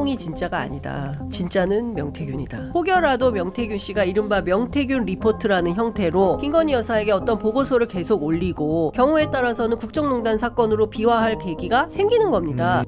천공이 진짜가 아니다. 진짜는 명태균이다. 혹여라도 명태균 씨가 이른바 명태균 리포트라는 형태로 김건희 여사에게 어떤 보고서를 계속 올리고 경우에 따라서는 국정농단 사건으로 비화할 계기가 생기는 겁니다.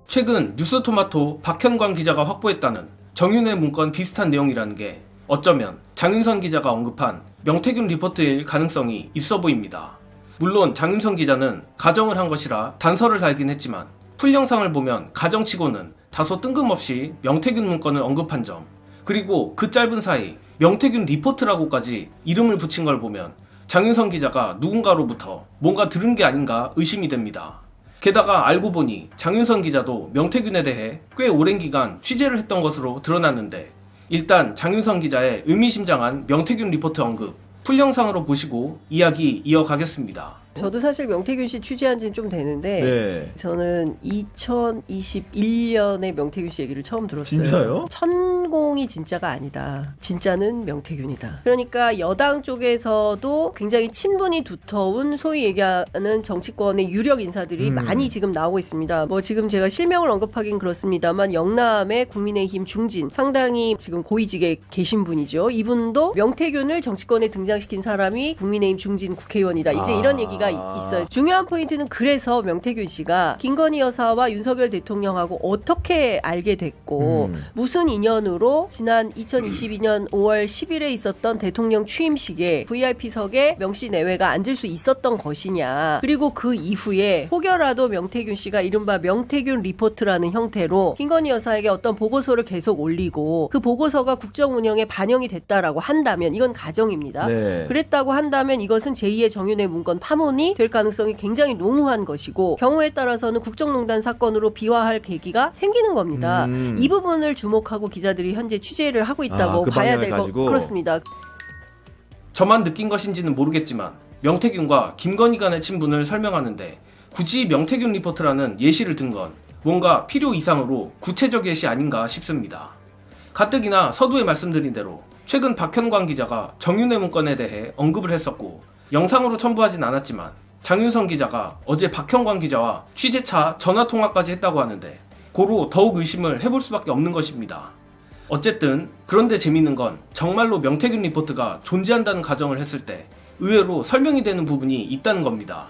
최근 뉴스토마토 박현광 기자가 확보했다는 정윤회 문건 비슷한 내용이라는 게 어쩌면 장윤선 기자가 언급한 명태균 리포트일 가능성이 있어 보입니다. 물론 장윤선 기자는 가정을 한 것이라 단서를 달긴 했지만 풀 영상을 보면 가정치고는 다소 뜬금없이 명태균 문건을 언급한 점, 그리고 그 짧은 사이 명태균 리포트라고까지 이름을 붙인 걸 보면 장윤선 기자가 누군가로부터 뭔가 들은 게 아닌가 의심이 됩니다. 게다가 알고 보니 장윤선 기자도 명태균에 대해 꽤 오랜 기간 취재를 했던 것으로 드러났는데, 일단 장윤선 기자의 의미심장한 명태균 리포트 언급 풀 영상으로 보시고 이야기 이어가겠습니다. 저도 사실 명태균 씨 취재한 지는 좀 되는데 저는 2021년에 명태균 씨 얘기를 처음 들었어요. 진짜요? 천공이 진짜가 아니다. 진짜는 명태균이다. 그러니까 여당 쪽에서도 굉장히 친분이 두터운 소위 얘기하는 정치권의 유력 인사들이 많이 지금 나오고 있습니다. 뭐 지금 제가 실명을 언급하긴 그렇습니다만 영남의 국민의힘 중진 상당히 지금 고위직에 계신 분이죠. 이분도 명태균을 정치권에 등장시킨 사람이 국민의힘 중진 국회의원이다. 이제 이런 얘기가 있어요. 중요한 포인트는 그래서 명태균 씨가 김건희 여사와 윤석열 대통령하고 어떻게 알게 됐고 무슨 인연으로 지난 2022년 5월 10일에 있었던 대통령 취임식에 VIP석에 명씨 내외가 앉을 수 있었던 것이냐, 그리고 그 이후에 혹여라도 명태균 씨가 이른바 명태균 리포트라는 형태로 김건희 여사에게 어떤 보고서를 계속 올리고 그 보고서가 국정 운영에 반영이 됐다라고 한다면, 이건 가정입니다. 그랬다고 한다면 이것은 제2의 정윤회 문건 파문이 될 가능성이 굉장히 농후한 것이고, 경우에 따라서는 국정농단 사건으로 비화할 계기가 생기는 겁니다. 이 부분을 주목하고 기자들이 현재 취재를 하고 있다고 그 봐야 될 것 가지고. 그렇습니다. 저만 느낀 것인지는 모르겠지만 명태균과 김건희 간의 친분을 설명하는데 굳이 명태균 리포트라는 예시를 든 건 뭔가 필요 이상으로 구체적 예시 아닌가 싶습니다. 가뜩이나 서두에 말씀드린 대로 최근 박현광 기자가 정윤회 문건에 대해 언급을 했었고 영상으로 첨부하진 않았지만 장윤선 기자가 어제 박현광 기자와 취재차 전화통화까지 했다고 하는데 고로 더욱 의심을 해볼 수밖에 없는 것입니다. 어쨌든 그런데 재밌는 건 정말로 명태균 리포트가 존재한다는 가정을 했을 때 의외로 설명이 되는 부분이 있다는 겁니다.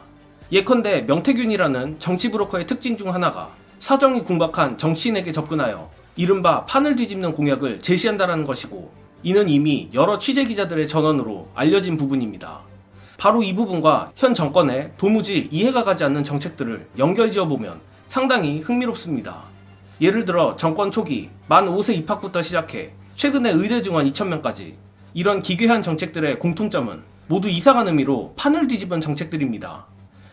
예컨대 명태균이라는 정치 브로커의 특징 중 하나가 사정이 궁박한 정치인에게 접근하여 이른바 판을 뒤집는 공약을 제시한다는 것이고, 이는 이미 여러 취재 기자들의 전언으로 알려진 부분입니다. 바로 이 부분과 현 정권의 도무지 이해가 가지 않는 정책들을 연결지어보면 상당히 흥미롭습니다. 예를 들어 정권 초기 만 5세 입학부터 시작해 최근에 의대 증원 2,000명까지 이런 기괴한 정책들의 공통점은 모두 이상한 의미로 판을 뒤집은 정책들입니다.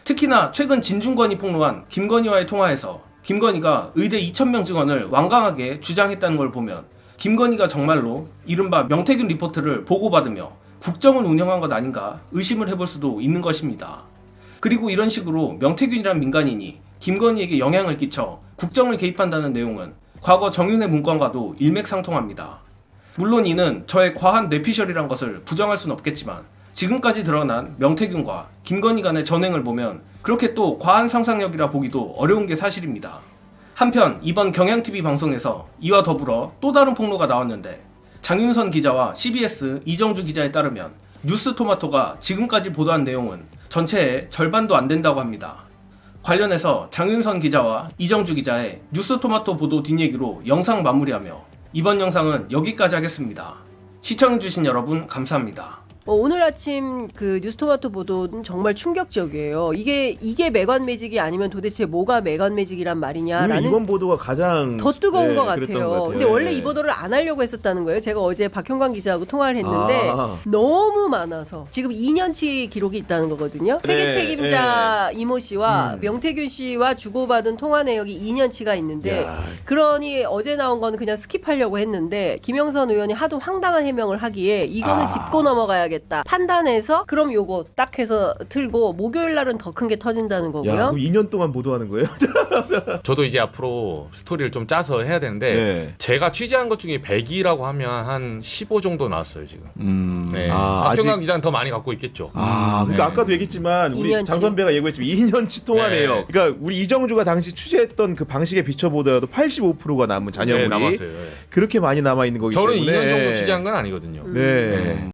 특히나 최근 진중권이 폭로한 김건희와의 통화에서 김건희가 의대 2,000명 증원을 완강하게 주장했다는 걸 보면 김건희가 정말로 이른바 명태균 리포트를 보고받으며 국정을 운영한 것 아닌가 의심을 해볼 수도 있는 것입니다. 그리고 이런 식으로 명태균이란 민간인이 김건희에게 영향을 끼쳐 국정을 개입한다는 내용은 과거 정윤회 문건과도 일맥상통합니다. 물론 이는 저의 과한 뇌피셜이란 것을 부정할 수는 없겠지만 지금까지 드러난 명태균과 김건희 간의 전횡을 보면 그렇게 또 과한 상상력이라 보기도 어려운 게 사실입니다. 한편 이번 경향TV 방송에서 이와 더불어 또 다른 폭로가 나왔는데, 장윤선 기자와 CBS 이정주 기자에 따르면 뉴스토마토가 지금까지 보도한 내용은 전체의 절반도 안 된다고 합니다. 관련해서 장윤선 기자와 이정주 기자의 뉴스토마토 보도 뒷얘기로 영상 마무리하며 이번 영상은 여기까지 하겠습니다. 시청해주신 여러분 감사합니다. 오늘 아침 그 뉴스토마토 보도는 정말 충격적이에요. 이게 매관 매직이 아니면 도대체 뭐가 매관 매직이란 말이냐라는, 이번 보도가 가장 더 뜨거운 것 그랬던 것 같아요. 같아요. 근데 원래 이 보도를 안 하려고 했었다는 거예요. 제가 어제 박현광 기자하고 통화를 했는데 너무 많아서 지금 2년치 기록이 있다는 거거든요. 회계 책임자 이모 씨와 명태균 씨와 주고받은 통화 내역이 2년치가 있는데, 그러니 어제 나온 거는 그냥 스킵하려고 했는데 김영선 의원이 하도 황당한 해명을 하기에 이거는 짚고 넘어가야겠다. 되겠다 판단해서 그럼 요거 딱 해서 틀고 목요일 날은 더 큰 게 터진다는 야, 거고요. 그럼 2년 동안 보도하는 거예요? 저도 이제 앞으로 스토리를 좀 짜서 해야 되는데 네. 제가 취재한 것 중에 100이라고 하면 한 15 정도 나왔어요 지금. 네. 아, 박정강 아직- 기자는 더 많이 갖고 있겠죠. 그러니까 네. 아까도 얘기했지만 우리 2년치. 장 선배가 예고했지만 2년치 통화네요. 네. 그러니까 우리 이정주가 당시 취재했던 그 방식에 비춰보더라도 85%가 남은 잔여물이 네, 남았어요. 네. 그렇게 많이 남아 있는 거기 저는 때문에 2년 정도 취재한 건 아니거든요. 네.